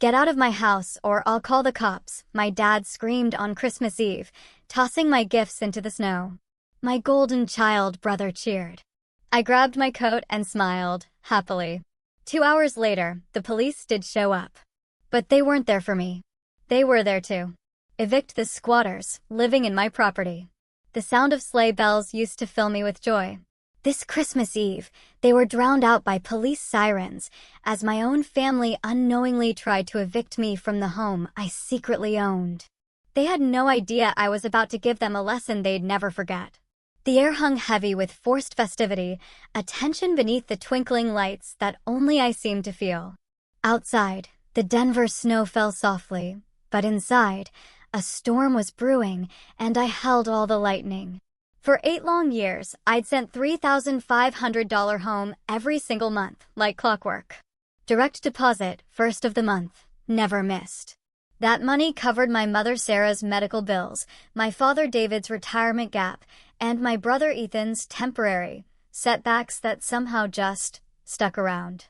"Get out of my house or I'll call the cops," my dad screamed on Christmas Eve, tossing my gifts into the snow. My golden child brother cheered. I grabbed my coat and smiled, happily. 2 hours later, the police did show up. But they weren't there for me. They were there to evict the squatters living in my property. The sound of sleigh bells used to fill me with joy. This Christmas Eve, they were drowned out by police sirens as my own family unknowingly tried to evict me from the home I secretly owned. They had no idea I was about to give them a lesson they'd never forget. The air hung heavy with forced festivity, a tension beneath the twinkling lights that only I seemed to feel. Outside, the Denver snow fell softly, but inside, a storm was brewing, and I held all the lightning. For 8 long years, I'd sent $3,500 home every single month, like clockwork. Direct deposit, first of the month, never missed. That money covered my mother Sarah's medical bills, my father David's retirement gap, and my brother Ethan's temporary setbacks that somehow just stuck around.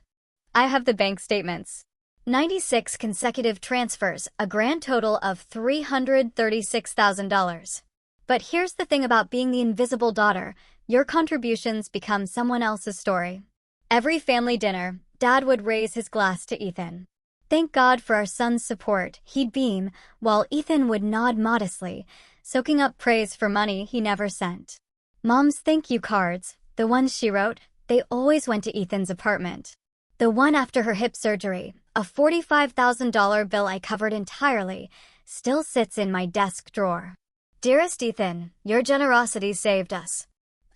I have the bank statements. 96 consecutive transfers, a grand total of $336,000. But here's the thing about being the invisible daughter: your contributions become someone else's story. Every family dinner, Dad would raise his glass to Ethan. Thank God for our son's support, he'd beam, while Ethan would nod modestly, soaking up praise for money he never sent. Mom's thank you cards, the ones she wrote, they always went to Ethan's apartment. The one after her hip surgery, a $45,000 bill I covered entirely, still sits in my desk drawer. Dearest Ethan, your generosity saved us.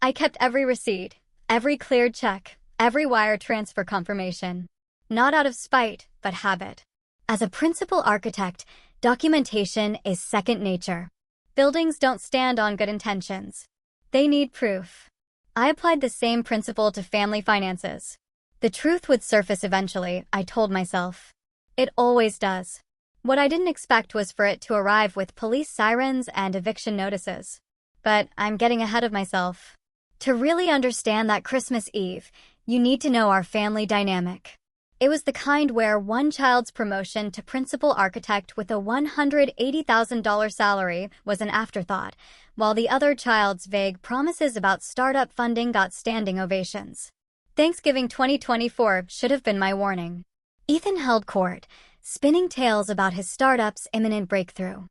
I kept every receipt, every cleared check, every wire transfer confirmation. Not out of spite, but habit. As a principal architect, documentation is second nature. Buildings don't stand on good intentions. They need proof. I applied the same principle to family finances. The truth would surface eventually, I told myself. It always does. What I didn't expect was for it to arrive with police sirens and eviction notices. But I'm getting ahead of myself. To really understand that Christmas Eve, you need to know our family dynamic. It was the kind where one child's promotion to principal architect with a $180,000 salary was an afterthought, while the other child's vague promises about startup funding got standing ovations. Thanksgiving 2024 should have been my warning. Ethan held court, spinning tales about his startup's imminent breakthrough.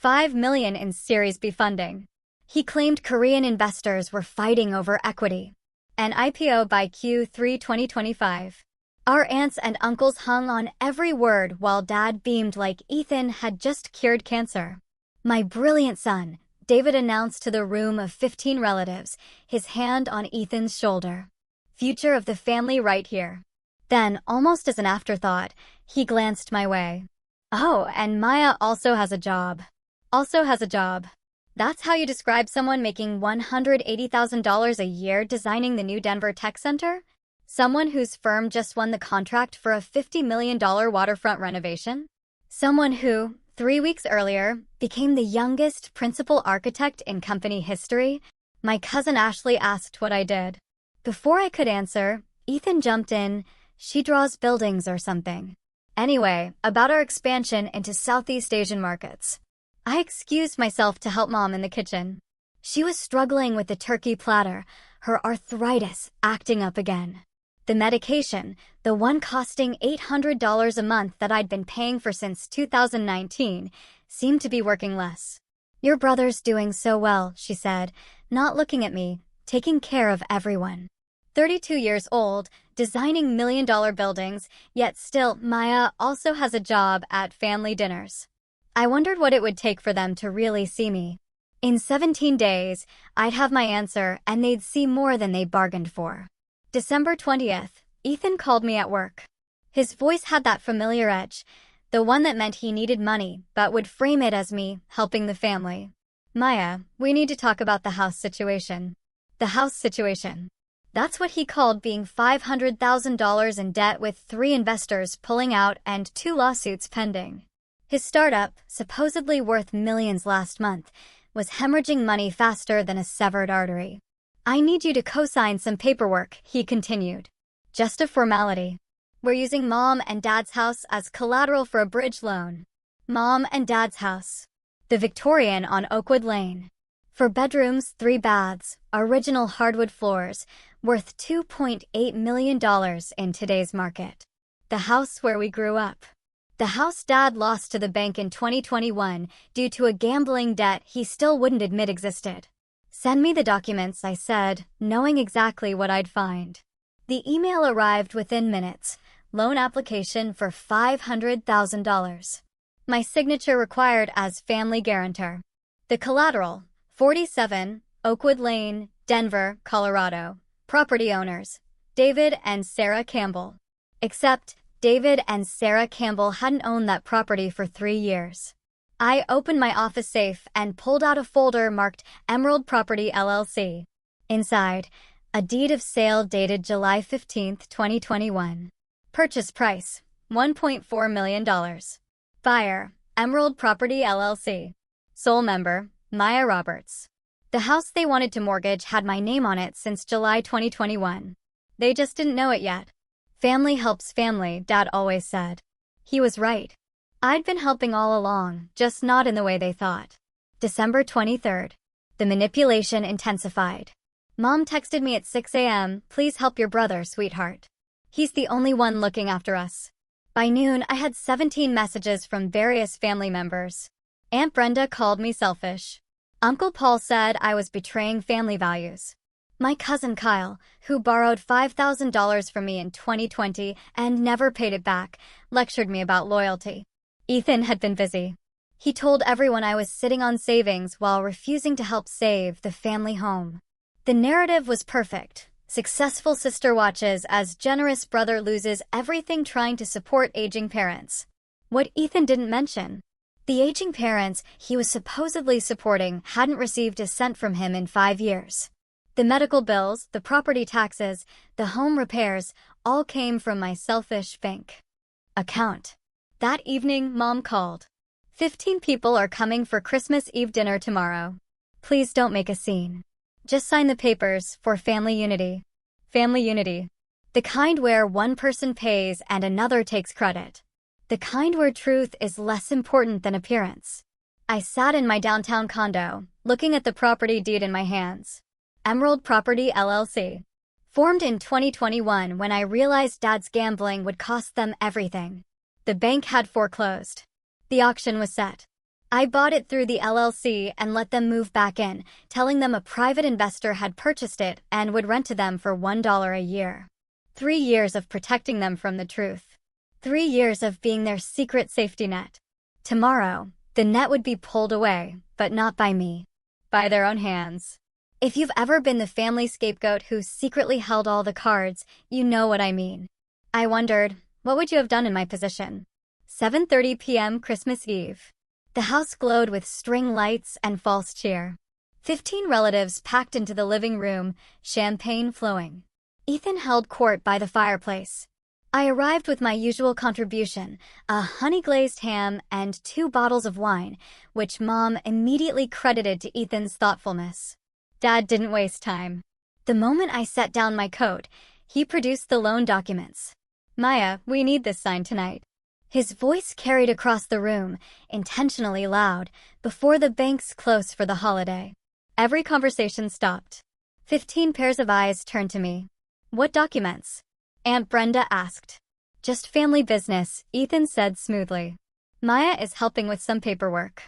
$5 million in Series B funding. He claimed Korean investors were fighting over equity. An IPO by Q3 2025. Our aunts and uncles hung on every word while Dad beamed like Ethan had just cured cancer. My brilliant son, David announced to the room of 15 relatives, his hand on Ethan's shoulder. Future of the family right here. Then, almost as an afterthought, he glanced my way. Oh, and Maya also has a job. Also has a job. That's how you describe someone making $180,000 a year designing the new Denver Tech Center? Someone whose firm just won the contract for a $50 million waterfront renovation? Someone who, 3 weeks earlier, became the youngest principal architect in company history? My cousin Ashley asked what I did. Before I could answer, Ethan jumped in. She draws buildings or something. Anyway, about our expansion into Southeast Asian markets. I excused myself to help Mom in the kitchen. She was struggling with the turkey platter, her arthritis acting up again. The medication, the one costing $800 a month that I'd been paying for since 2019, seemed to be working less. Your brother's doing so well, she said, not looking at me, taking care of everyone. 32 years old, designing million-dollar buildings, yet still Maya also has a job at family dinners. I wondered what it would take for them to really see me. In 17 days, I'd have my answer and they'd see more than they bargained for. December 20th, Ethan called me at work. His voice had that familiar edge, the one that meant he needed money but would frame it as me helping the family. Maya, we need to talk about the house situation. The house situation. That's what he called being $500,000 in debt with 3 investors pulling out and 2 lawsuits pending. His startup, supposedly worth millions last month, was hemorrhaging money faster than a severed artery. I need you to co-sign some paperwork, he continued. Just a formality. We're using Mom and Dad's house as collateral for a bridge loan. Mom and Dad's house. The Victorian on Oakwood Lane. 4 bedrooms, 3 baths, original hardwood floors, worth $2.8 million in today's market. The house where we grew up. The house Dad lost to the bank in 2021 due to a gambling debt he still wouldn't admit existed. Send me the documents, I said, knowing exactly what I'd find. The email arrived within minutes. Loan application for $500,000. My signature required as family guarantor. The collateral, 47 Oakwood Lane, Denver, Colorado. Property owners, David and Sarah Campbell. Except, David and Sarah Campbell hadn't owned that property for 3 years. I opened my office safe and pulled out a folder marked Emerald Property LLC. Inside, a deed of sale dated July 15, 2021. Purchase price, $1.4 million. Buyer, Emerald Property LLC. Sole member, Maya Roberts. The house they wanted to mortgage had my name on it since July 2021. They just didn't know it yet. Family helps family, Dad always said. He was right. I'd been helping all along, just not in the way they thought. December 23rd. The manipulation intensified. Mom texted me at 6 a.m., please help your brother, sweetheart. He's the only one looking after us. By noon, I had 17 messages from various family members. Aunt Brenda called me selfish. Uncle Paul said I was betraying family values. My cousin Kyle, who borrowed $5,000 from me in 2020 and never paid it back, lectured me about loyalty. Ethan had been busy. He told everyone I was sitting on savings while refusing to help save the family home. The narrative was perfect. Successful sister watches as generous brother loses everything trying to support aging parents. What Ethan didn't mention. The aging parents he was supposedly supporting hadn't received a cent from him in 5 years. The medical bills, the property taxes, the home repairs, all came from my selfish bank account. That evening, Mom called. 15 people are coming for Christmas Eve dinner tomorrow. Please don't make a scene. Just sign the papers for family unity. Family unity. The kind where one person pays and another takes credit. The kind where truth is less important than appearance. I sat in my downtown condo, looking at the property deed in my hands. Emerald Property LLC. Formed in 2021 when I realized Dad's gambling would cost them everything. The bank had foreclosed. The auction was set. I bought it through the LLC and let them move back in, telling them a private investor had purchased it and would rent to them for $1 a year. 3 years of protecting them from the truth. 3 years of being their secret safety net. Tomorrow, the net would be pulled away, but not by me. By their own hands. If you've ever been the family scapegoat who secretly held all the cards, you know what I mean. I wondered, what would you have done in my position? 7:30 p.m. Christmas Eve. The house glowed with string lights and false cheer. 15 relatives packed into the living room, champagne flowing. Ethan held court by the fireplace. I arrived with my usual contribution, a honey-glazed ham and 2 bottles of wine, which Mom immediately credited to Ethan's thoughtfulness. Dad didn't waste time. The moment I set down my coat, he produced the loan documents. Maya, we need this signed tonight. His voice carried across the room, intentionally loud, before the banks close for the holiday. Every conversation stopped. 15 pairs of eyes turned to me. What documents? Aunt Brenda asked. Just family business, Ethan said smoothly. Maya is helping with some paperwork.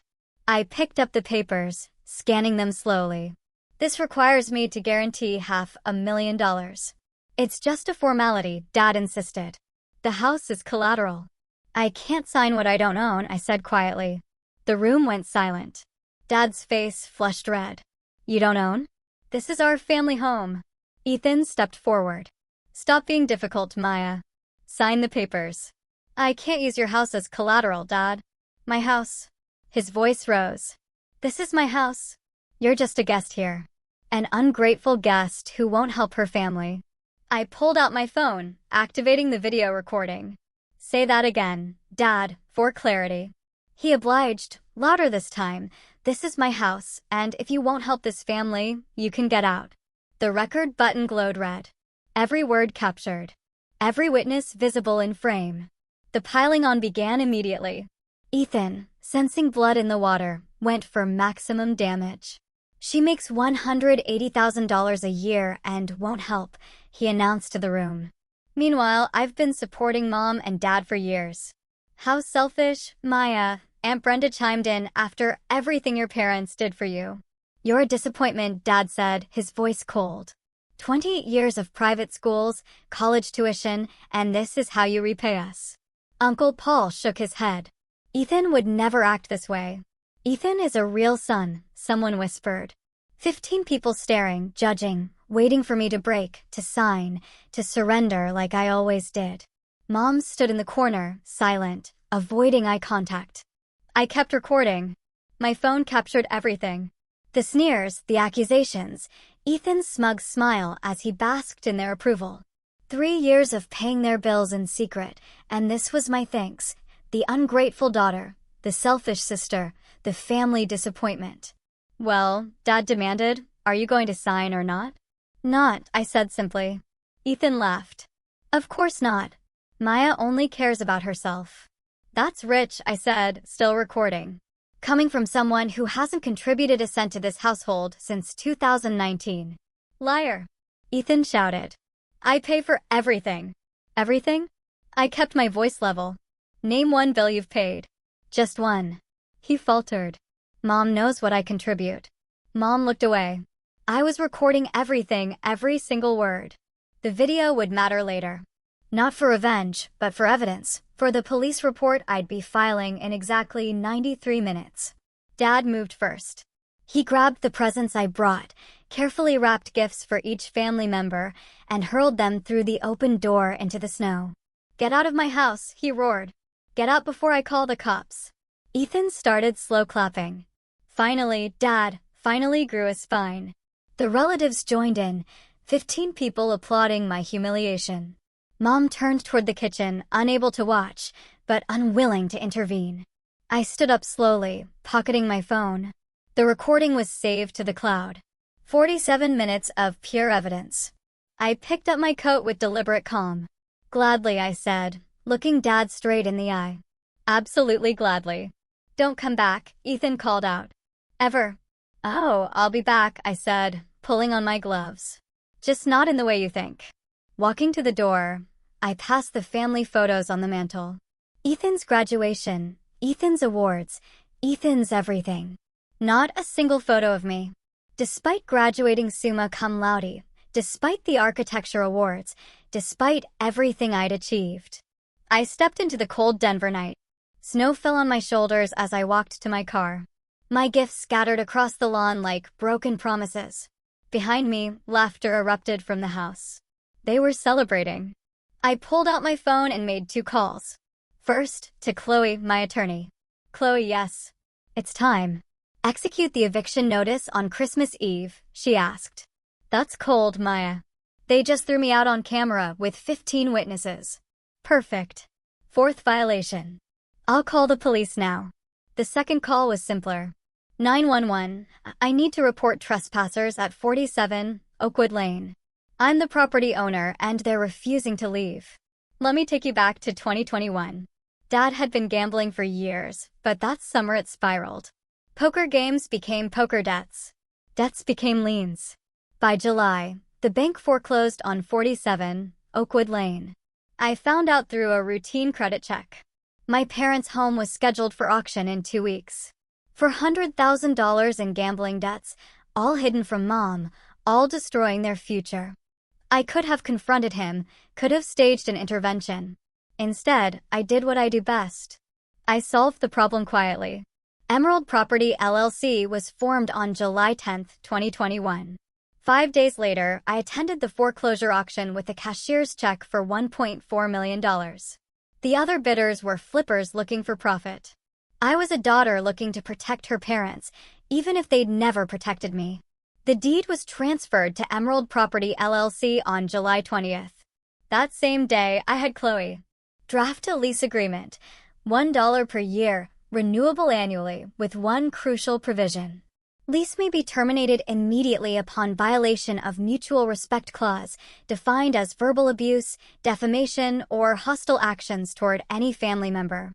I picked up the papers, scanning them slowly. This requires me to guarantee $500,000. It's just a formality, Dad insisted. The house is collateral. I can't sign what I don't own, I said quietly. The room went silent. Dad's face flushed red. You don't own? This is our family home. Ethan stepped forward. Stop being difficult, Maya. Sign the papers. I can't use your house as collateral, Dad. My house. His voice rose. This is my house. You're just a guest here. An ungrateful guest who won't help her family. I pulled out my phone, activating the video recording. Say that again, Dad, for clarity. He obliged, louder this time. This is my house, and if you won't help this family, you can get out. The record button glowed red. Every word captured. every witness visible in frame. The piling on began immediately. Ethan, sensing blood in the water, went for maximum damage. "She makes $180,000 a year and won't help," he announced to the room. "Meanwhile, I've been supporting Mom and Dad for years." "How selfish, Maya," Aunt Brenda chimed in, "after everything your parents did for you." "You're a disappointment," Dad said, his voice cold. 20 years of private schools, college tuition, and this is how you repay us." Uncle Paul shook his head. "Ethan would never act this way." "Ethan is a real son," someone whispered. 15 people staring, judging, waiting for me to break, to sign, to surrender like I always did. Mom stood in the corner, silent, avoiding eye contact. I kept recording. My phone captured everything. The sneers, the accusations, Ethan's smug smile as he basked in their approval. 3 years of paying their bills in secret, and this was my thanks. The ungrateful daughter, the selfish sister, the family disappointment. "Well," Dad demanded, "are you going to sign or not?" "Not," I said simply. Ethan laughed. "Of course not. Maya only cares about herself." "That's rich," I said, still recording. "Coming from someone who hasn't contributed a cent to this household since 2019. "Liar," Ethan shouted. "I pay for everything." "Everything?" I kept my voice level. "Name one bill you've paid." "Just one." He faltered. "Mom knows what I contribute." Mom looked away. I was recording everything, every single word. The video would matter later. Not for revenge, but for evidence, for the police report I'd be filing in exactly 93 minutes. Dad moved first. He grabbed the presents I brought, carefully wrapped gifts for each family member, and hurled them through the open door into the snow. "Get out of my house," he roared. "Get out before I call the cops." Ethan started slow clapping. "Finally, Dad," finally grew a spine. The relatives joined in, 15 people applauding my humiliation. Mom turned toward the kitchen, unable to watch, but unwilling to intervene. I stood up slowly, pocketing my phone. The recording was saved to the cloud. 47 minutes of pure evidence. I picked up my coat with deliberate calm. "Gladly," I said, looking Dad straight in the eye. "Absolutely gladly." "Don't come back," Ethan called out. "Ever." "Oh, I'll be back," I said, pulling on my gloves. "Just not in the way you think." Walking to the door, I passed the family photos on the mantel. Ethan's graduation, Ethan's awards, Ethan's everything. Not a single photo of me. Despite graduating summa cum laude, despite the architecture awards, despite everything I'd achieved. I stepped into the cold Denver night. Snow fell on my shoulders as I walked to my car. My gifts scattered across the lawn like broken promises. Behind me, laughter erupted from the house. They were celebrating. I pulled out my phone and made 2 calls. First, to Chloe, my attorney. "Chloe, yes. It's time. Execute the eviction notice on Christmas Eve," she asked. "That's cold, Maya. They just threw me out on camera with 15 witnesses." "Perfect. 4th violation. I'll call the police now." The second call was simpler. 911, "I need to report trespassers at 47 Oakwood Lane. I'm the property owner and they're refusing to leave." Let me take you back to 2021. Dad had been gambling for years, but that summer it spiraled. Poker games became poker debts. Debts became liens. By July, the bank foreclosed on 47 Oakwood Lane. I found out through a routine credit check. My parents' home was scheduled for auction in 2 weeks. $400,000 in gambling debts, all hidden from Mom, all destroying their future. I could have confronted him, could have staged an intervention. Instead, I did what I do best. I solved the problem quietly. Emerald Property LLC was formed on July 10, 2021. 5 days later, I attended the foreclosure auction with a cashier's check for $1.4 million. The other bidders were flippers looking for profit. I was a daughter looking to protect her parents, even if they'd never protected me. The deed was transferred to Emerald Property LLC on July 20th. That same day, I had Chloe draft a lease agreement, $1 per year, renewable annually, with one crucial provision. Lease may be terminated immediately upon violation of mutual respect clause, defined as verbal abuse, defamation, or hostile actions toward any family member.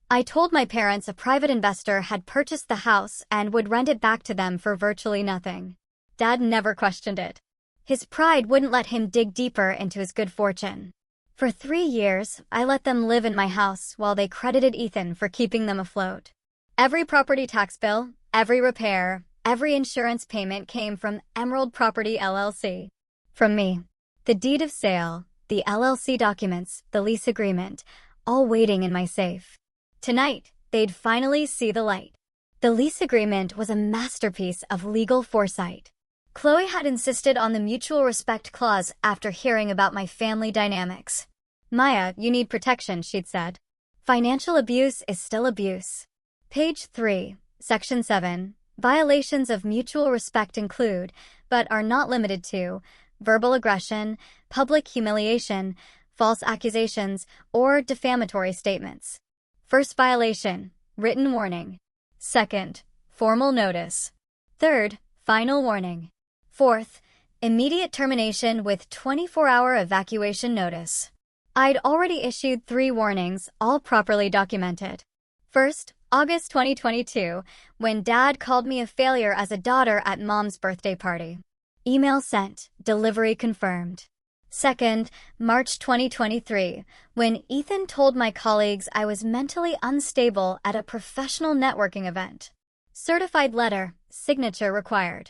I told my parents a private investor had purchased the house and would rent it back to them for virtually nothing. Dad never questioned it. His pride wouldn't let him dig deeper into his good fortune. For 3 years, I let them live in my house while they credited Ethan for keeping them afloat. Every property tax bill, every repair, every insurance payment came from Emerald Property LLC. From me. The deed of sale, the LLC documents, the lease agreement, all waiting in my safe. Tonight, they'd finally see the light. The lease agreement was a masterpiece of legal foresight. Chloe had insisted on the mutual respect clause after hearing about my family dynamics. Maya, you need protection, she'd said. Financial abuse is still abuse. Page 3, Section 7. Violations of mutual respect include, but are not limited to, verbal aggression, public humiliation, false accusations, or defamatory statements. First violation, written warning. Second, formal notice. Third, final warning. Fourth, immediate termination with 24-hour evacuation notice. I'd already issued 3 warnings, all properly documented. First, August 2022, when Dad called me a failure as a daughter at Mom's birthday party. Email sent, delivery confirmed. Second, March 2023, when Ethan told my colleagues I was mentally unstable at a professional networking event. Certified letter, signature required.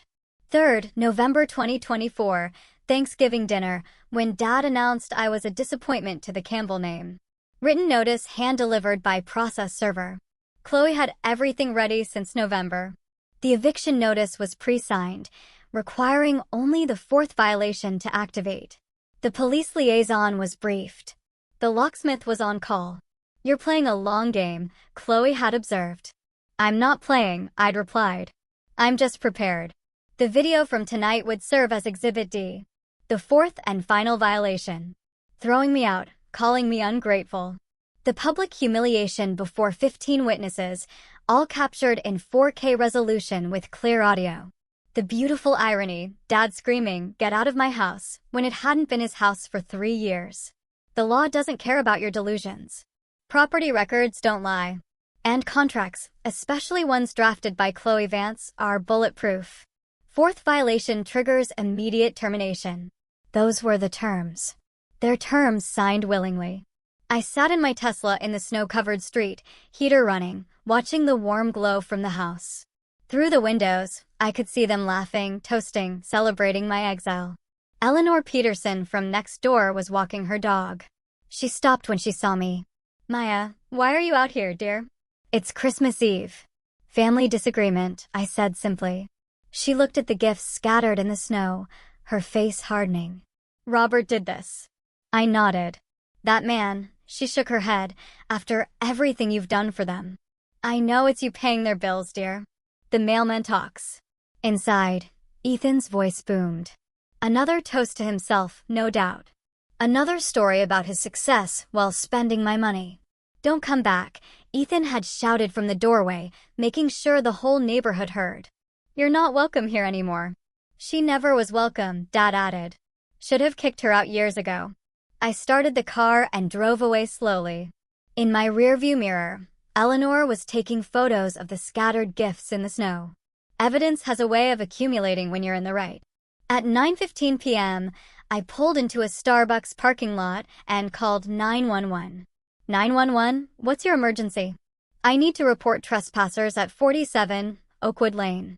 Third, November 2024, Thanksgiving dinner, when Dad announced I was a disappointment to the Campbell name. Written notice hand-delivered by process server. Chloe had everything ready since November. The eviction notice was pre-signed, requiring only the 4th violation to activate. The police liaison was briefed. The locksmith was on call. You're playing a long game, Chloe had observed. I'm not playing, I'd replied. I'm just prepared. The video from tonight would serve as Exhibit D. The 4th and final violation. Throwing me out, calling me ungrateful. The public humiliation before 15 witnesses, all captured in 4K resolution with clear audio. The beautiful irony, Dad screaming, "Get out of my house," when it hadn't been his house for 3 years. The law doesn't care about your delusions. Property records don't lie. And contracts, especially ones drafted by Chloe Vance, are bulletproof. 4th violation triggers immediate termination. Those were the terms. Their terms signed willingly. I sat in my Tesla in the snow-covered street, heater running, watching the warm glow from the house. Through the windows, I could see them laughing, toasting, celebrating my exile. Eleanor Peterson from next door was walking her dog. She stopped when she saw me. "Maya, why are you out here, dear?" "It's Christmas Eve." "Family disagreement," I said simply. She looked at the gifts scattered in the snow, her face hardening. "Robert did this." I nodded. "That man," she shook her head, "after everything you've done for them." "I know it's you paying their bills, dear." The mailman talks. Inside, Ethan's voice boomed. Another toast to himself, no doubt. Another story about his success while spending my money. "Don't come back," Ethan had shouted from the doorway, making sure the whole neighborhood heard. "You're not welcome here anymore." "She never was welcome," Dad added. "Should have kicked her out years ago." I started the car and drove away slowly. In my rearview mirror, Eleanor was taking photos of the scattered gifts in the snow. Evidence has a way of accumulating when you're in the right. At 9:15 p.m., I pulled into a Starbucks parking lot and called 911. 911, what's your emergency? "I need to report trespassers at 47 Oakwood Lane.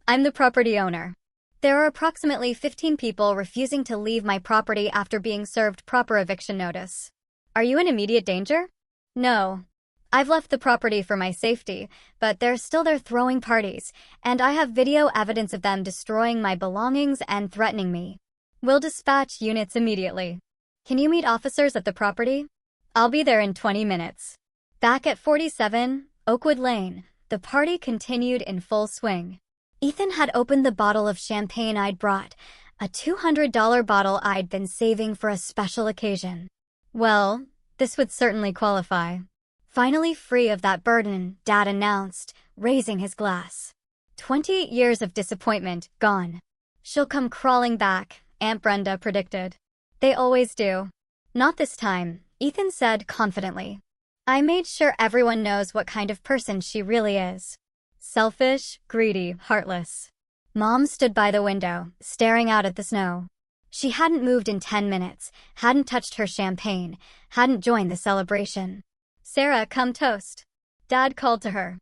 I'm the property owner. There are approximately 15 people refusing to leave my property after being served proper eviction notice. Are you in immediate danger?" "No. I've left the property for my safety, but they're still there throwing parties, and I have video evidence of them destroying my belongings and threatening me. We'll dispatch units immediately. Can you meet officers at the property?" "I'll be there in 20 minutes. Back at 47 Oakwood Lane, the party continued in full swing. Ethan had opened the bottle of champagne I'd brought, a $200 bottle I'd been saving for a special occasion. Well, this would certainly qualify. Finally free of that burden, Dad announced, raising his glass. 20 years of disappointment, gone. She'll come crawling back, Aunt Brenda predicted. They always do. Not this time, Ethan said confidently. I made sure everyone knows what kind of person she really is. Selfish, greedy, heartless. Mom stood by the window, staring out at the snow. She hadn't moved in 10 minutes, hadn't touched her champagne, hadn't joined the celebration. Sarah, come toast. Dad called to her.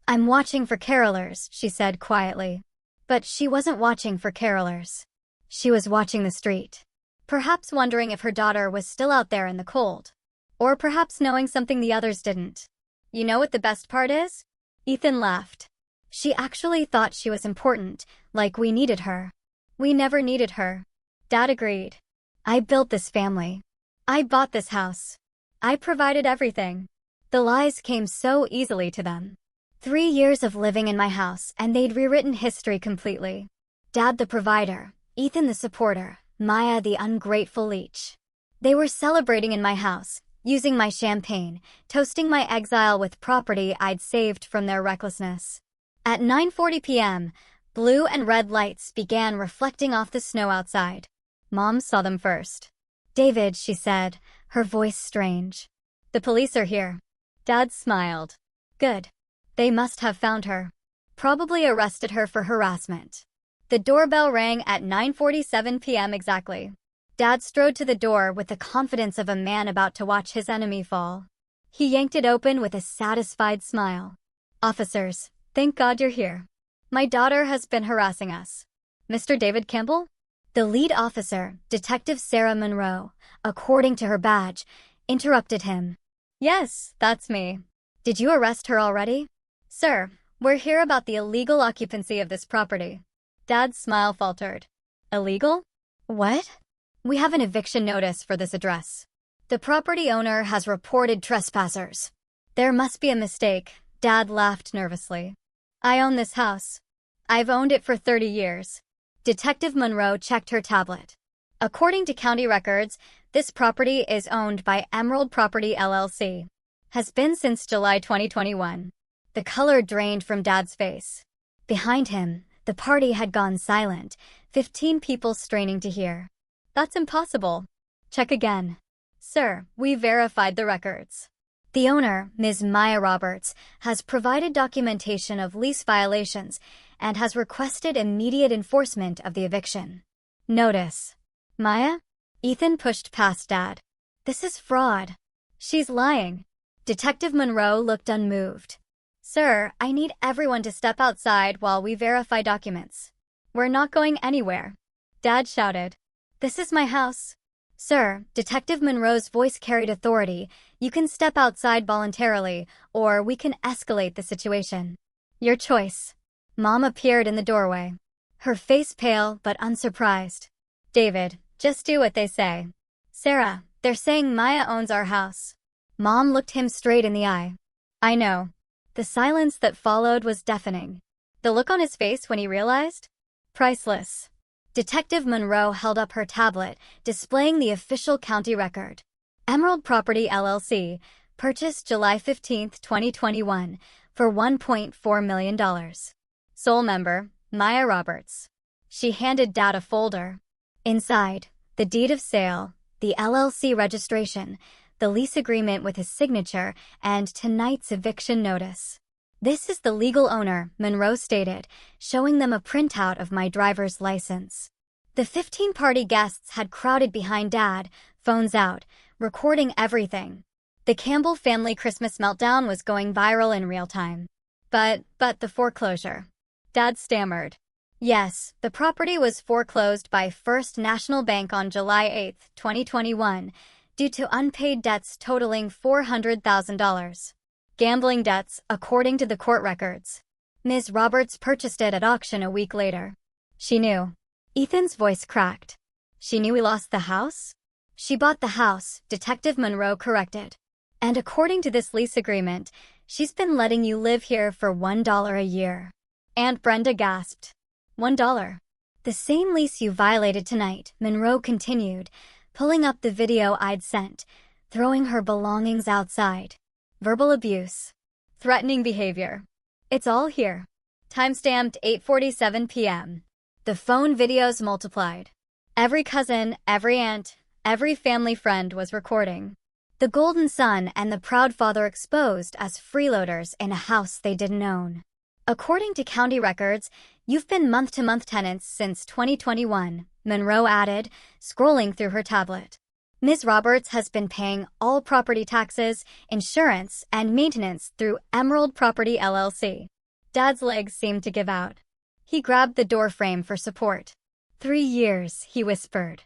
I'm watching for carolers, she said quietly. But she wasn't watching for carolers. She was watching the street. Perhaps wondering if her daughter was still out there in the cold. Or perhaps knowing something the others didn't. You know what the best part is? Ethan laughed. She actually thought she was important, like we needed her. We never needed her. Dad agreed. I built this family. I bought this house. I provided everything. The lies came so easily to them. 3 years of living in my house and they'd rewritten history completely. Dad the provider, Ethan the supporter, Maya the ungrateful leech. They were celebrating in my house, using my champagne, toasting my exile with property I'd saved from their recklessness. At 9:40 p.m., blue and red lights began reflecting off the snow outside. Mom saw them first. David, she said, her voice strange. The police are here. Dad smiled. Good. They must have found her. Probably arrested her for harassment. The doorbell rang at 9:47 p.m. exactly. Dad strode to the door with the confidence of a man about to watch his enemy fall. He yanked it open with a satisfied smile. Officers, thank God you're here. My daughter has been harassing us. Mr. David Campbell? The lead officer, Detective Sarah Monroe, according to her badge, interrupted him. Yes, that's me. Did you arrest her already? Sir, we're here about the illegal occupancy of this property. Dad's smile faltered. Illegal? What? We have an eviction notice for this address. The property owner has reported trespassers. There must be a mistake, Dad laughed nervously. I own this house. I've owned it for 30 years. Detective Monroe checked her tablet. According to county records, this property is owned by Emerald Property LLC. Has been since July 2021. The color drained from Dad's face. Behind him, the party had gone silent, 15 people straining to hear. That's impossible. Check again. Sir, we verified the records. The owner, Ms. Maya Roberts, has provided documentation of lease violations and has requested immediate enforcement of the eviction. Notice. Maya? Ethan pushed past Dad. This is fraud. She's lying. Detective Monroe looked unmoved. Sir, I need everyone to step outside while we verify documents. We're not going anywhere. Dad shouted. This is my house. Sir, Detective Monroe's voice carried authority. You can step outside voluntarily, or we can escalate the situation. Your choice. Mom appeared in the doorway. Her face pale but unsurprised. David, just do what they say. Sarah, they're saying Maya owns our house. Mom looked him straight in the eye. I know. The silence that followed was deafening. The look on his face when he realized? Priceless. Detective Monroe held up her tablet, displaying the official county record. Emerald Property LLC, purchased July 15, 2021, for $1.4 million. Sole member, Maya Roberts. She handed Dad a folder. Inside, the deed of sale, the LLC registration, the lease agreement with his signature, and tonight's eviction notice. This is the legal owner, Monroe stated, showing them a printout of my driver's license. The 15 party guests had crowded behind Dad, phones out, recording everything. The Campbell family Christmas meltdown was going viral in real time. But the foreclosure. Dad stammered. Yes, the property was foreclosed by First National Bank on July 8, 2021, due to unpaid debts totaling $400,000. Gambling debts, according to the court records. Ms. Roberts purchased it at auction a week later. She knew. Ethan's voice cracked. She knew he lost the house? She bought the house, Detective Monroe corrected. And according to this lease agreement, she's been letting you live here for $1 a year. Aunt Brenda gasped. $1. The same lease you violated tonight, Monroe continued, pulling up the video I'd sent, throwing her belongings outside. Verbal abuse. Threatening behavior. It's all here. Timestamped 8:47 p.m. The phone videos multiplied. Every cousin, every aunt, every family friend was recording. The golden son and the proud father exposed as freeloaders in a house they didn't own. According to county records, you've been month-to-month tenants since 2021, Monroe added, scrolling through her tablet. Ms. Roberts has been paying all property taxes, insurance, and maintenance through Emerald Property LLC. Dad's legs seemed to give out. He grabbed the door frame for support. 3 years, he whispered.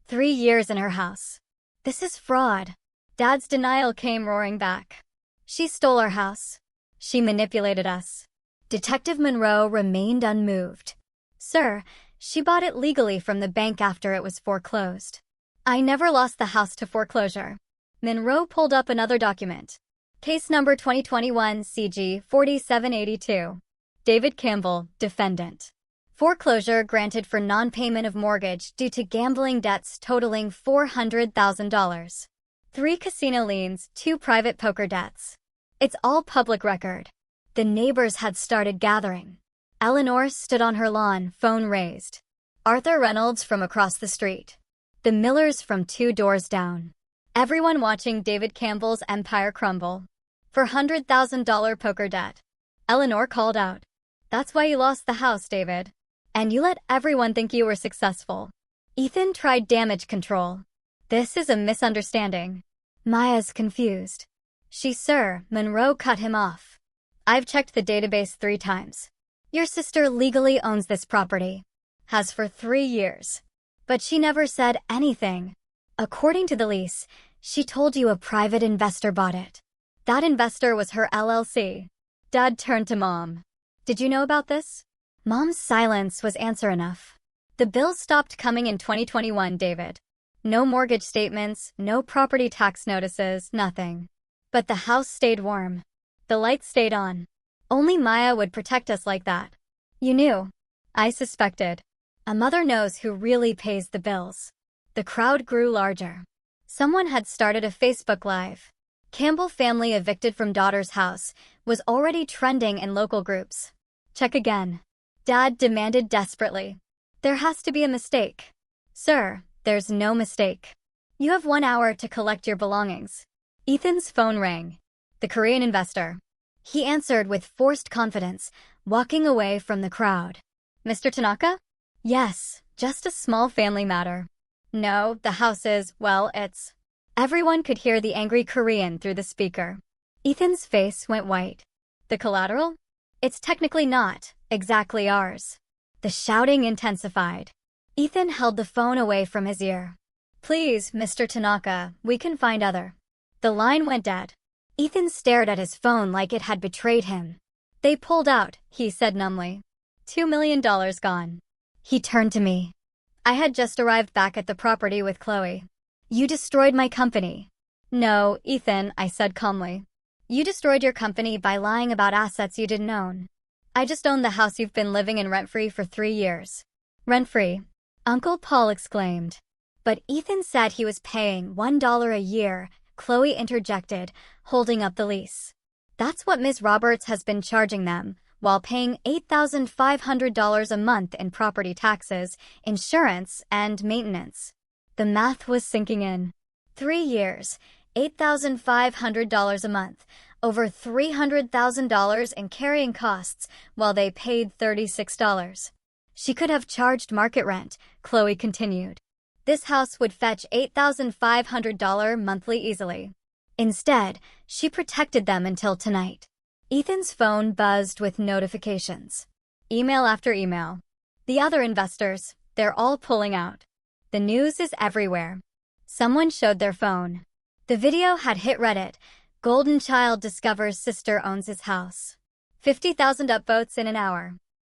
3 years in her house. This is fraud. Dad's denial came roaring back. She stole our house. She manipulated us. Detective Monroe remained unmoved. Sir, she bought it legally from the bank after it was foreclosed. I never lost the house to foreclosure. Monroe pulled up another document. Case number 2021 CG 4782. David Campbell, defendant. Foreclosure granted for non-payment of mortgage due to gambling debts totaling $400,000. 3 casino liens, 2 private poker debts. It's all public record. The neighbors had started gathering. Eleanor stood on her lawn, phone raised. Arthur Reynolds from across the street. The Millers from 2 doors down. Everyone watching David Campbell's empire crumble. For $100,000 poker debt. Eleanor called out. That's why you lost the house, David. And you let everyone think you were successful. Ethan tried damage control. This is a misunderstanding. Maya's confused. Sir, Monroe cut him off. I've checked the database 3 times. Your sister legally owns this property. Has for 3 years. But she never said anything. According to the lease, she told you a private investor bought it. That investor was her LLC. Dad turned to Mom. Did you know about this? Mom's silence was answer enough. The bills stopped coming in 2021, David. No mortgage statements, no property tax notices, nothing. But the house stayed warm. The lights stayed on. Only Maya would protect us like that. You knew. I suspected. A mother knows who really pays the bills. The crowd grew larger. Someone had started a Facebook Live. Campbell family evicted from daughter's house was already trending in local groups. Check again. Dad demanded desperately. There has to be a mistake. Sir, there's no mistake. You have 1 hour to collect your belongings. Ethan's phone rang. The Korean investor. He answered with forced confidence, walking away from the crowd. Mr. Tanaka? Yes, just a small family matter. No, the house is, well, it's... Everyone could hear the angry Korean through the speaker. Ethan's face went white. The collateral? It's technically not exactly ours. The shouting intensified. Ethan held the phone away from his ear. Please, Mr. Tanaka, we can find other. The line went dead. Ethan stared at his phone like it had betrayed him. They pulled out, he said numbly. $2 million gone. He turned to me. I had just arrived back at the property with Chloe. You destroyed my company. No, Ethan, I said calmly. You destroyed your company by lying about assets you didn't own. I just owned the house you've been living in rent-free for 3 years. Rent-free? Uncle Paul exclaimed. But Ethan said he was paying $1 a year, Chloe interjected, holding up the lease. That's what Ms. Roberts has been charging them, while paying $8,500 a month in property taxes, insurance, and maintenance. The math was sinking in. 3 years, $8,500 a month, over $300,000 in carrying costs, while they paid $36. She could have charged market rent, Chloe continued. This house would fetch $8,500 monthly easily. Instead, she protected them until tonight. Ethan's phone buzzed with notifications. Email after email. The other investors, they're all pulling out. The news is everywhere. Someone showed their phone. The video had hit Reddit. Golden child discovers sister owns his house. 50,000 upvotes in an hour.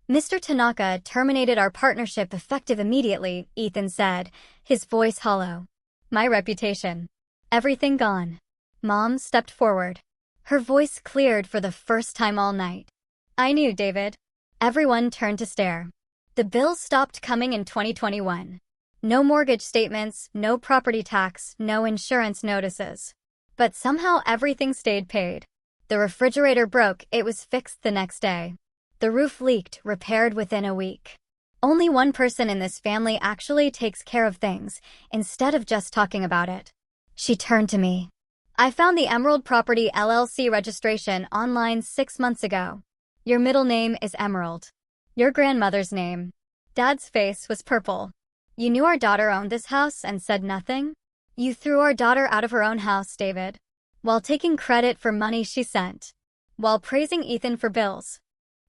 Mr. Tanaka terminated our partnership effective immediately, Ethan said, his voice hollow. My reputation. Everything gone. Mom stepped forward. Her voice cleared for the first time all night. I knew, David. Everyone turned to stare. The bills stopped coming in 2021. No mortgage statements, no property tax, no insurance notices. But somehow everything stayed paid. The refrigerator broke, it was fixed the next day. The roof leaked, repaired within a week. Only one person in this family actually takes care of things, instead of just talking about it. She turned to me. I found the Emerald Property LLC registration online 6 months ago. Your middle name is Emerald. Your grandmother's name. Dad's face was purple. You knew our daughter owned this house and said nothing? You threw our daughter out of her own house, David, while taking credit for money she sent, while praising Ethan for bills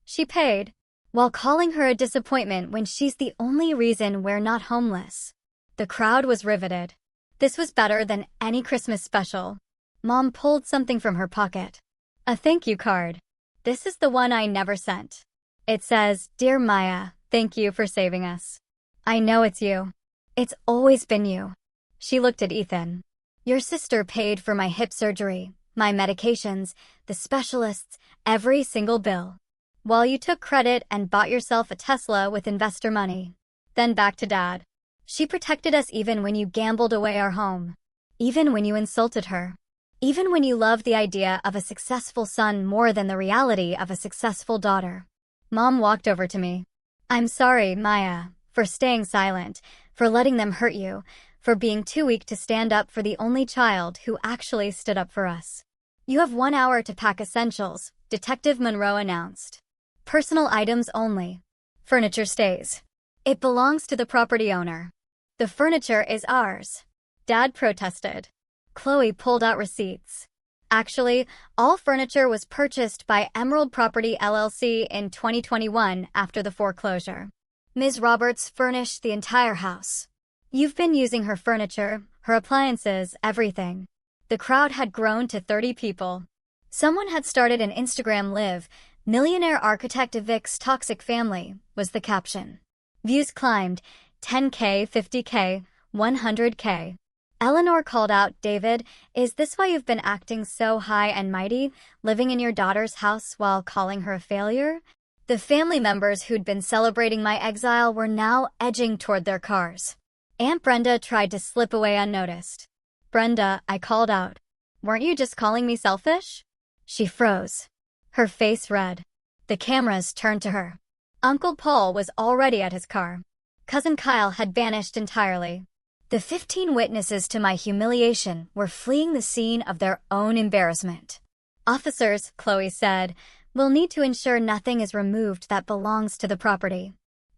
she paid, while calling her a disappointment when she's the only reason we're not homeless. The crowd was riveted. This was better than any Christmas special. Mom pulled something from her pocket. A thank you card. This is the one I never sent. It says, "Dear Maya, thank you for saving us. I know it's you. It's always been you." She looked at Ethan. Your sister paid for my hip surgery, my medications, the specialists, every single bill. While you took credit and bought yourself a Tesla with investor money. Then back to Dad. She protected us even when you gambled away our home. Even when you insulted her. Even when you loved the idea of a successful son more than the reality of a successful daughter. Mom walked over to me. I'm sorry, Maya, for staying silent, for letting them hurt you, for being too weak to stand up for the only child who actually stood up for us. You have 1 hour to pack essentials, Detective Monroe announced. Personal items only. Furniture stays. It belongs to the property owner. The furniture is ours. Dad protested. Chloe pulled out receipts. Actually, all furniture was purchased by Emerald Property LLC in 2021 after the foreclosure. Ms. Roberts furnished the entire house. You've been using her furniture, her appliances, everything. The crowd had grown to 30 people. Someone had started an Instagram live. Millionaire architect EVICT's toxic family, was the caption. Views climbed, 10K, 50K, 100K. Eleanor called out, David, is this why you've been acting so high and mighty, living in your daughter's house while calling her a failure? The family members who'd been celebrating my exile were now edging toward their cars. Aunt Brenda tried to slip away unnoticed. Brenda, I called out. Weren't you just calling me selfish? She froze. Her face red. The cameras turned to her. Uncle Paul was already at his car. Cousin Kyle had vanished entirely. The 15 witnesses to my humiliation were fleeing the scene of their own embarrassment. Officers, Chloe said, will need to ensure nothing is removed that belongs to the property.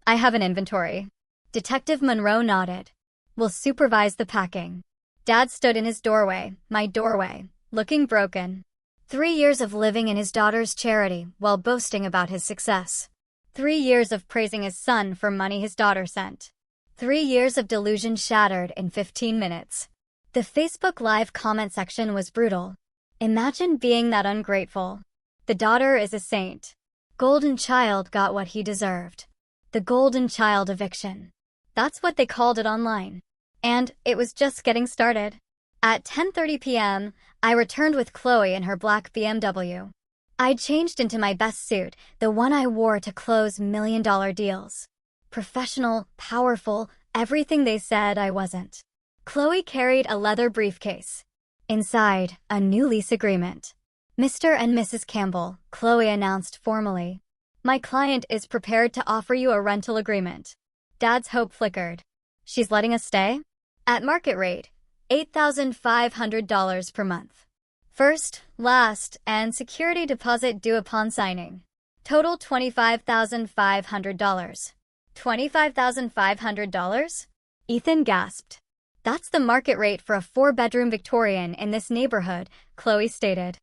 I have an inventory. Detective Monroe nodded. We'll supervise the packing. Dad stood in his doorway, my doorway, looking broken. 3 years of living in his daughter's charity while boasting about his success. 3 years of praising his son for money his daughter sent. 3 years of delusion shattered in 15 minutes. The Facebook Live comment section was brutal. Imagine being that ungrateful. The daughter is a saint. Golden child got what he deserved. The golden child eviction. That's what they called it online. And it was just getting started. At 10:30 p.m., I returned with Chloe in her black BMW. I'd changed into my best suit, the one I wore to close million-dollar deals. Professional, powerful, everything they said I wasn't. Chloe carried a leather briefcase. Inside, a new lease agreement. Mr. and Mrs. Campbell, Chloe announced formally. My client is prepared to offer you a rental agreement. Dad's hope flickered. She's letting us stay? At market rate, $8,500 per month. First, last, and security deposit due upon signing. Total $25,500. $25,500? Ethan gasped. That's the market rate for a 4-bedroom Victorian in this neighborhood, Chloe stated.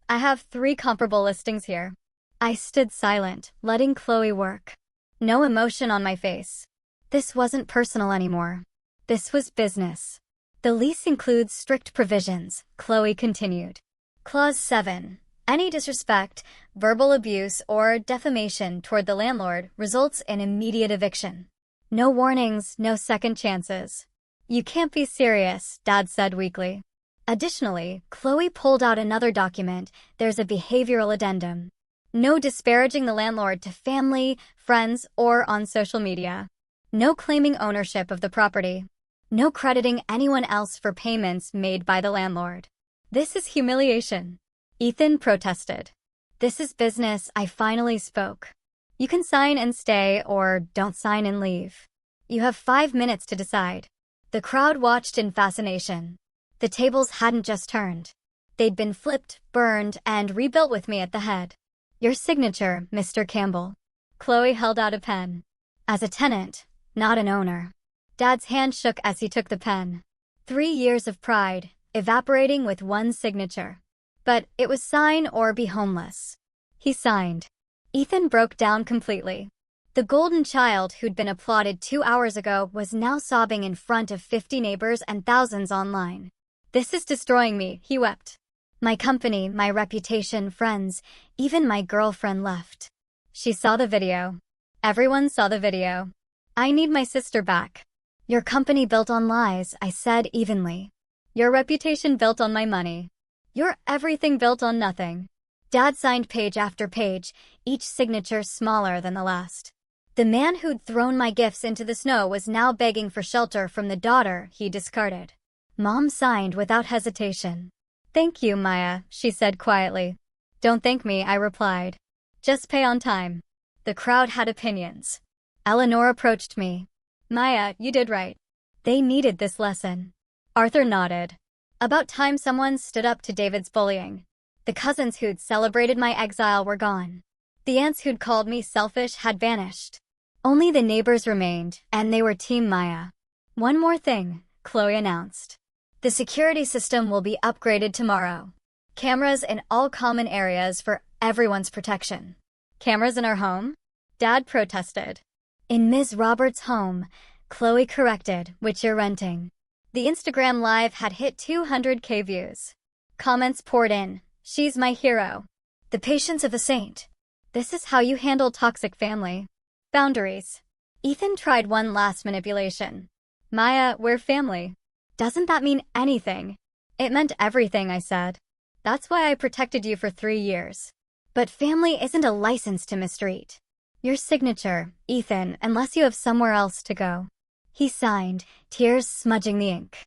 I have 3 comparable listings here. I stood silent, letting Chloe work. No emotion on my face. This wasn't personal anymore. This was business. The lease includes strict provisions, Chloe continued. Clause 7. Any disrespect, verbal abuse, or defamation toward the landlord results in immediate eviction. No warnings, no second chances. You can't be serious, Dad said weakly. Additionally, Chloe pulled out another document. There's a behavioral addendum. No disparaging the landlord to family, friends, or on social media. No claiming ownership of the property. No crediting anyone else for payments made by the landlord. This is humiliation. Ethan protested. This is business, I finally spoke. You can sign and stay or don't sign and leave. You have 5 minutes to decide. The crowd watched in fascination. The tables hadn't just turned. They'd been flipped, burned, and rebuilt with me at the head. Your signature, Mr. Campbell. Chloe held out a pen. As a tenant, not an owner. Dad's hand shook as he took the pen. 3 years of pride, evaporating with one signature. But it was sign or be homeless. He signed. Ethan broke down completely. The golden child who'd been applauded 2 hours ago was now sobbing in front of 50 neighbors and thousands online. This is destroying me, he wept. My company, my reputation, friends, even my girlfriend left. She saw the video. Everyone saw the video. I need my sister back. Your company built on lies, I said evenly. Your reputation built on my money. Your everything built on nothing. Dad signed page after page, each signature smaller than the last. The man who'd thrown my gifts into the snow was now begging for shelter from the daughter he discarded. Mom signed without hesitation. Thank you, Maya, she said quietly. Don't thank me, I replied. Just pay on time. The crowd had opinions. Eleanor approached me. Maya, you did right. They needed this lesson. Arthur nodded. About time someone stood up to David's bullying. The cousins who'd celebrated my exile were gone. The aunts who'd called me selfish had vanished. Only the neighbors remained, and they were Team Maya. One more thing, Chloe announced. The security system will be upgraded tomorrow. Cameras in all common areas for everyone's protection. Cameras in our home? Dad protested. In Ms. Roberts' home, Chloe corrected, which you're renting. The Instagram Live had hit 200K views. Comments poured in. She's my hero. The patience of a saint. This is how you handle toxic family. Boundaries. Ethan tried one last manipulation. Maya, we're family. Doesn't that mean anything? It meant everything, I said. That's why I protected you for 3 years. But family isn't a license to mistreat. Your signature, Ethan, unless you have somewhere else to go. He signed, tears smudging the ink.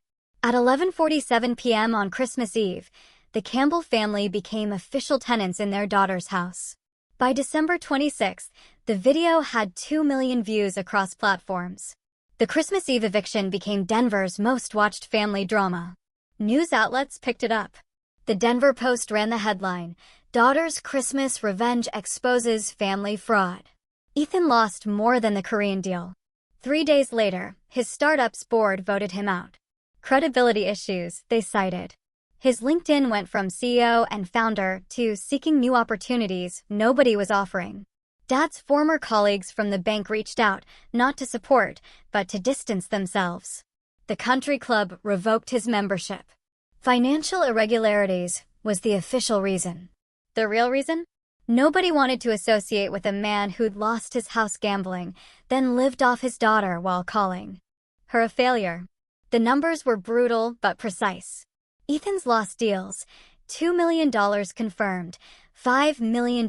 At 11:47 p.m. on Christmas Eve, the Campbell family became official tenants in their daughter's house. By December 26th, the video had 2 million views across platforms. The Christmas Eve eviction became Denver's most watched family drama. News outlets picked it up. The Denver Post ran the headline, Daughter's Christmas Revenge Exposes Family Fraud. Ethan lost more than the Korean deal. 3 days later, his startup's board voted him out. Credibility issues, they cited. His LinkedIn went from CEO and founder to seeking new opportunities nobody was offering. Dad's former colleagues from the bank reached out, not to support, but to distance themselves. The country club revoked his membership. Financial irregularities was the official reason. The real reason? Nobody wanted to associate with a man who'd lost his house gambling, then lived off his daughter while calling her a failure. The numbers were brutal but precise. Ethan's lost deals, $2 million confirmed, $5 million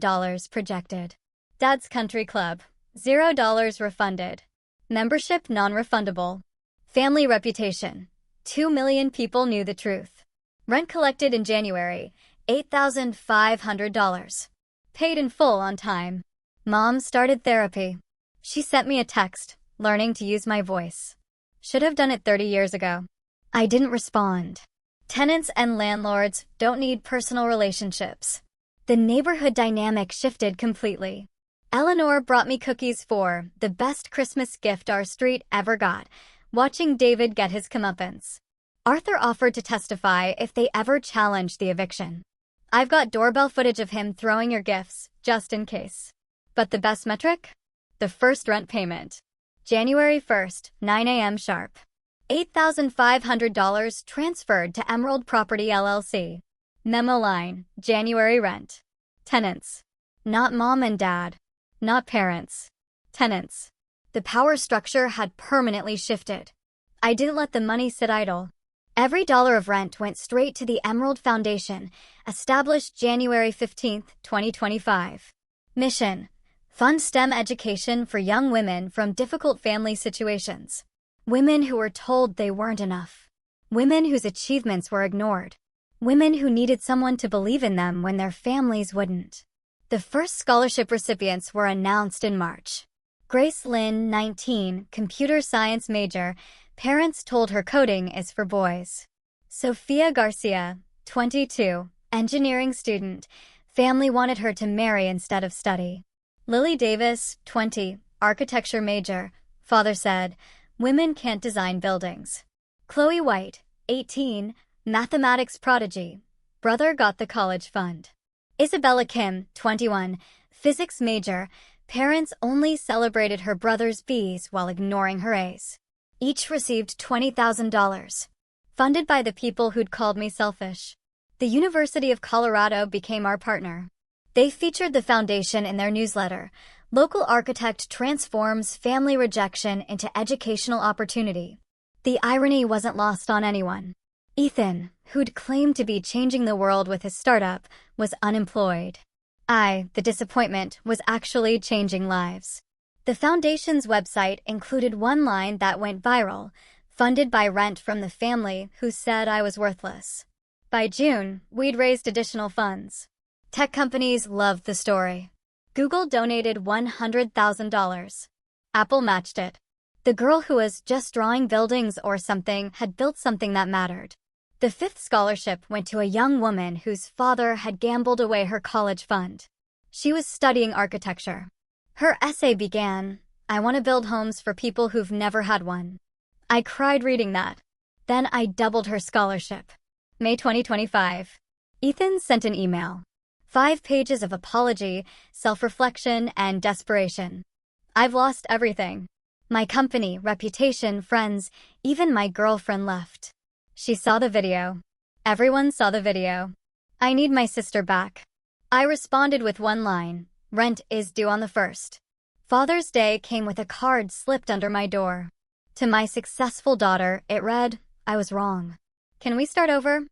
projected. Dad's country club, $0 refunded. Membership non-refundable. Family reputation, 2 million people knew the truth. Rent collected in January, $8,500. Paid in full on time. Mom started therapy. She sent me a text, learning to use my voice. Should have done it 30 years ago. I didn't respond. Tenants and landlords don't need personal relationships. The neighborhood dynamic shifted completely. Eleanor brought me cookies for the best Christmas gift our street ever got, watching David get his comeuppance. Arthur offered to testify if they ever challenged the eviction. I've got doorbell footage of him throwing your gifts, just in case. But the best metric? The first rent payment. January 1st, 9 a.m. sharp. $8,500 transferred to Emerald Property LLC. Memo line, January rent. Tenants. Not mom and dad. Not parents. Tenants. The power structure had permanently shifted. I didn't let the money sit idle. Every dollar of rent went straight to the Emerald Foundation, established January 15, 2025. Mission: fund STEM education for young women from difficult family situations. Women who were told they weren't enough. Women whose achievements were ignored. Women who needed someone to believe in them when their families wouldn't. The first scholarship recipients were announced in March. Grace Lynn, 19, computer science major. Parents told her coding is for boys. Sophia Garcia, 22, engineering student. Family wanted her to marry instead of study. Lily Davis, 20, architecture major. Father said, women can't design buildings. Chloe White, 18, mathematics prodigy. Brother got the college fund. Isabella Kim, 21, physics major. Parents only celebrated her brother's B's while ignoring her A's. Each received $20,000. Funded by the people who'd called me selfish. The University of Colorado became our partner. They featured the foundation in their newsletter. Local architect transforms family rejection into educational opportunity. The irony wasn't lost on anyone. Ethan, who'd claimed to be changing the world with his startup, was unemployed. The disappointment, was actually changing lives. The foundation's website included one line that went viral, funded by rent from the family who said I was worthless. By June, we'd raised additional funds. Tech companies loved the story. Google donated $100,000. Apple matched it. The girl who was just drawing buildings or something had built something that mattered. The fifth scholarship went to a young woman whose father had gambled away her college fund. She was studying architecture. Her essay began, I want to build homes for people who've never had one. I cried reading that. Then I doubled her scholarship. May 2025. Ethan sent an email. 5 pages of apology, self-reflection, and desperation. I've lost everything. My company, reputation, friends, even my girlfriend left. She saw the video. Everyone saw the video. I need my sister back. I responded with one line. Rent is due on the 1st. Father's Day came with a card slipped under my door. To my successful daughter, it read, I was wrong. Can we start over?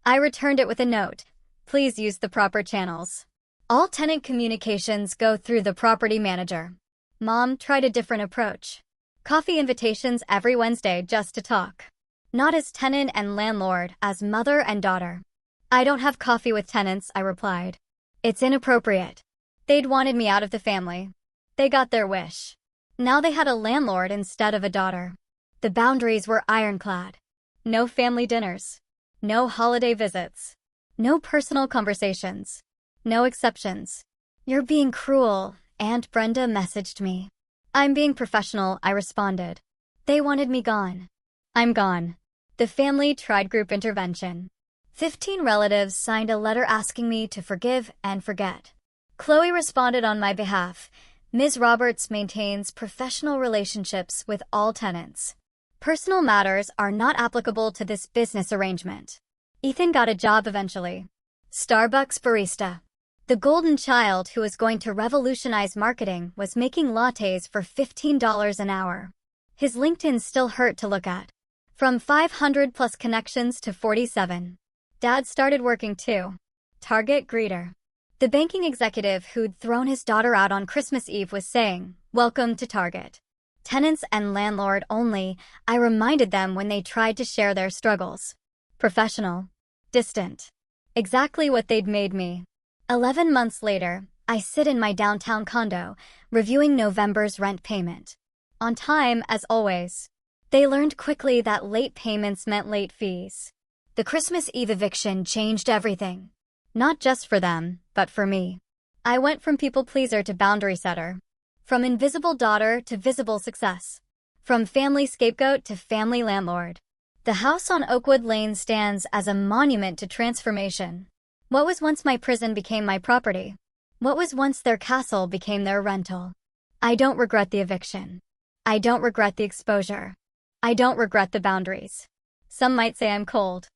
I returned it with a note. Please use the proper channels. All tenant communications go through the property manager. Mom tried a different approach. Coffee invitations every Wednesday just to talk. Not as tenant and landlord, as mother and daughter. I don't have coffee with tenants, I replied. It's inappropriate. They'd wanted me out of the family. They got their wish. Now they had a landlord instead of a daughter. The boundaries were ironclad. No family dinners. No holiday visits. No personal conversations. No exceptions. You're being cruel, Aunt Brenda messaged me. I'm being professional, I responded. They wanted me gone. I'm gone. The family tried group intervention. 15 relatives signed a letter asking me to forgive and forget. Chloe responded on my behalf. Ms. Roberts maintains professional relationships with all tenants. Personal matters are not applicable to this business arrangement. Ethan got a job eventually. Starbucks barista. The golden child who was going to revolutionize marketing was making lattes for $15 an hour. His LinkedIn still hurt to look at. From 500 plus connections to 47. Dad started working too. Target greeter. The banking executive who'd thrown his daughter out on Christmas Eve was saying, welcome to Target. Tenants and landlord only, I reminded them when they tried to share their struggles. Professional. Distant. Exactly what they'd made me. 11 months later, I sit in my downtown condo, reviewing November's rent payment. On time, as always. They learned quickly that late payments meant late fees. The Christmas Eve eviction changed everything. Not just for them, but for me. I went from people pleaser to boundary setter. From invisible daughter to visible success. From family scapegoat to family landlord. The house on Oakwood Lane stands as a monument to transformation. What was once my prison became my property. What was once their castle became their rental. I don't regret the eviction. I don't regret the exposure. I don't regret the boundaries. Some might say I'm cold.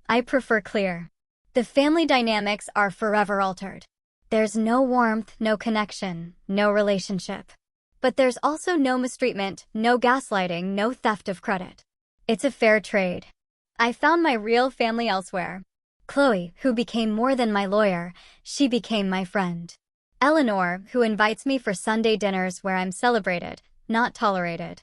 I prefer clear. The family dynamics are forever altered. There's no warmth, no connection, no relationship. But there's also no mistreatment, no gaslighting, no theft of credit. It's a fair trade. I found my real family elsewhere. Chloe, who became more than my lawyer, she became my friend. Eleanor, who invites me for Sunday dinners where I'm celebrated, not tolerated.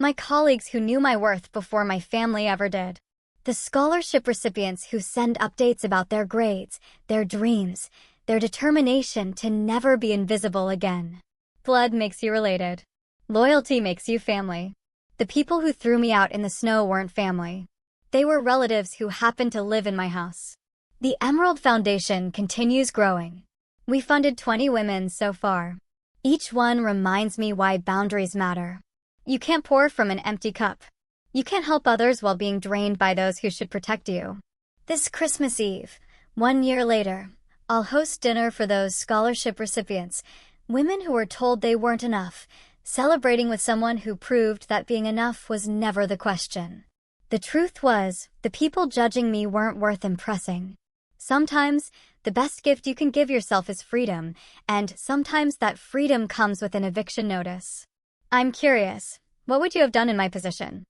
My colleagues who knew my worth before my family ever did. The scholarship recipients who send updates about their grades, their dreams, their determination to never be invisible again. Blood makes you related. Loyalty makes you family. The people who threw me out in the snow weren't family. They were relatives who happened to live in my house. The Emerald Foundation continues growing. We funded 20 women so far. Each one reminds me why boundaries matter. You can't pour from an empty cup. You can't help others while being drained by those who should protect you. This Christmas Eve, 1 year later, I'll host dinner for those scholarship recipients, women who were told they weren't enough, celebrating with someone who proved that being enough was never the question. The truth was, the people judging me weren't worth impressing. Sometimes, the best gift you can give yourself is freedom, and sometimes that freedom comes with an eviction notice. I'm curious, what would you have done in my position?